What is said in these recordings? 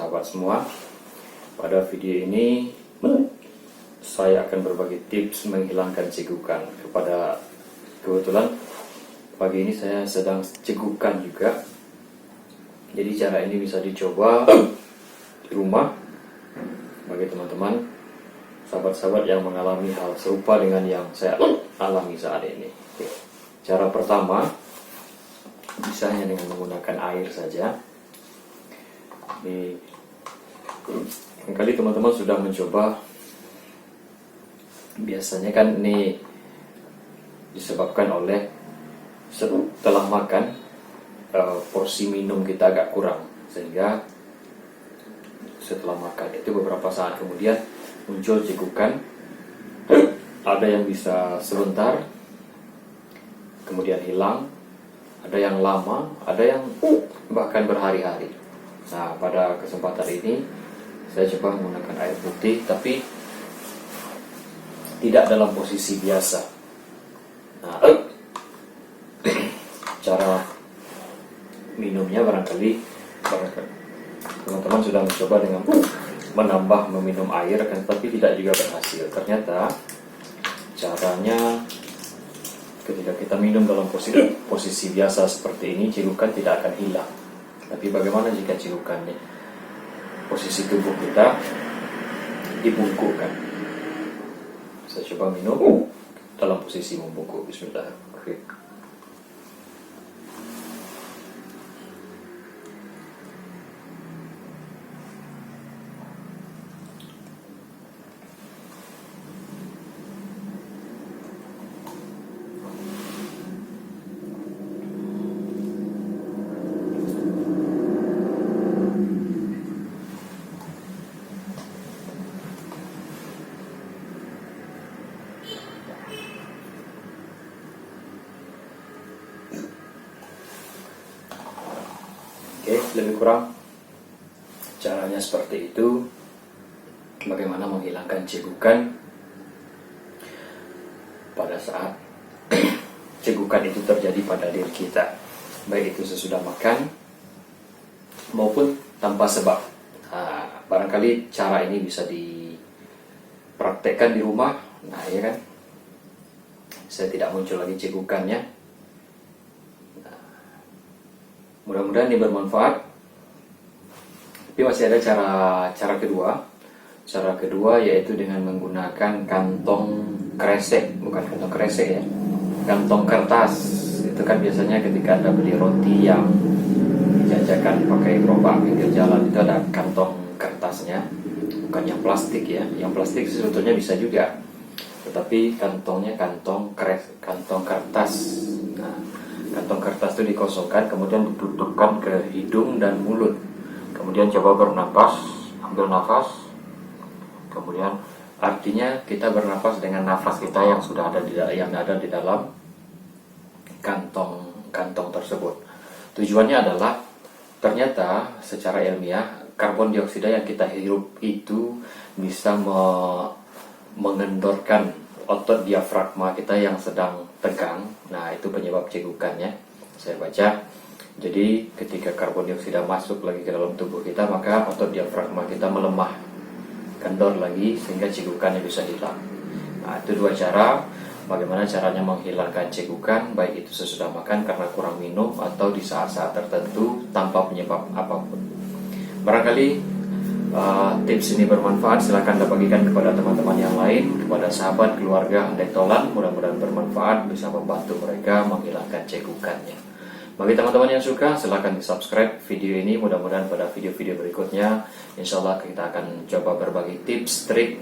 sahabat semua. Pada video ini saya akan berbagi tips menghilangkan cegukan. Kebetulan pagi ini saya sedang cegukan juga. Jadi cara ini bisa dicoba di rumah bagi teman-teman, sahabat-sahabat yang mengalami hal serupa dengan yang saya alami saat ini. Oke. Cara pertama bisa hanya dengan menggunakan air saja. Kali teman-teman sudah mencoba. Biasanya kan ini disebabkan oleh setelah makan porsi minum kita agak kurang, sehingga setelah makan itu beberapa saat kemudian muncul cegukan. Ada yang bisa sebentar kemudian hilang, ada yang lama, ada yang bahkan berhari-hari. Nah, pada kesempatan ini saya coba menggunakan air putih, tapi tidak dalam posisi biasa. Nah, cara minumnya barangkali teman-teman sudah mencoba dengan menambah meminum air, tapi tidak juga berhasil. Ternyata caranya ketika kita minum dalam posisi biasa seperti ini, cegukan tidak akan hilang. Tapi bagaimana jika cegukannya posisi tubuh kita dibungkukkan? Saya coba minum dalam posisi membungkuk. Bismillah. Oke. Lebih kurang caranya seperti itu. Bagaimana menghilangkan cegukan pada saat cegukan itu terjadi pada diri kita, baik itu sesudah makan maupun tanpa sebab. Nah, barangkali cara ini bisa dipraktekkan di rumah. Nah, ya kan, saya tidak muncul lagi cegukannya. Mudah-mudahan ini bermanfaat. Tapi masih ada cara kedua. Cara kedua yaitu dengan menggunakan kantong kresek, bukan kantong kresek ya, kantong kertas. Itu kan biasanya ketika Anda beli roti yang dijajakan pakai gerobak pinggir jalan, itu ada kantong kertasnya, bukan yang plastik ya. Yang plastik sebetulnya bisa juga, tetapi kantongnya kantong kertas. Nah, kantong kertas itu dikosongkan, kemudian ditutupkan ke hidung dan mulut. Kemudian coba bernapas, ambil nafas. Kemudian artinya kita bernapas dengan nafas kita yang sudah ada di dalam kantong tersebut. Tujuannya adalah, ternyata secara ilmiah karbon dioksida yang kita hirup itu bisa mengendorkan otot diafragma kita yang sedang tegang. Nah, itu penyebab cegukannya. Saya baca. Jadi ketika karbon dioksida masuk lagi ke dalam tubuh kita, maka otot diafragma kita melemah, kendor lagi, sehingga cegukannya bisa hilang. Nah, itu dua cara. Bagaimana caranya menghilangkan cegukan, baik itu sesudah makan karena kurang minum atau di saat-saat tertentu tanpa penyebab apapun. Barangkali tips ini bermanfaat. Silahkan Anda bagikan kepada teman-teman yang lain, kepada sahabat, keluarga, andai tolan. Mudah-mudahan bermanfaat, bisa membantu mereka menghilangkan cegukannya. Bagi teman-teman yang suka, silahkan di subscribe video ini. Mudah-mudahan pada video-video berikutnya, insya Allah kita akan coba berbagi tips, trik,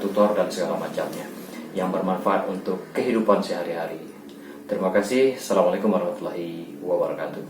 tutor dan segala macamnya yang bermanfaat untuk kehidupan sehari-hari. Terima kasih. Assalamualaikum warahmatullahi wabarakatuh.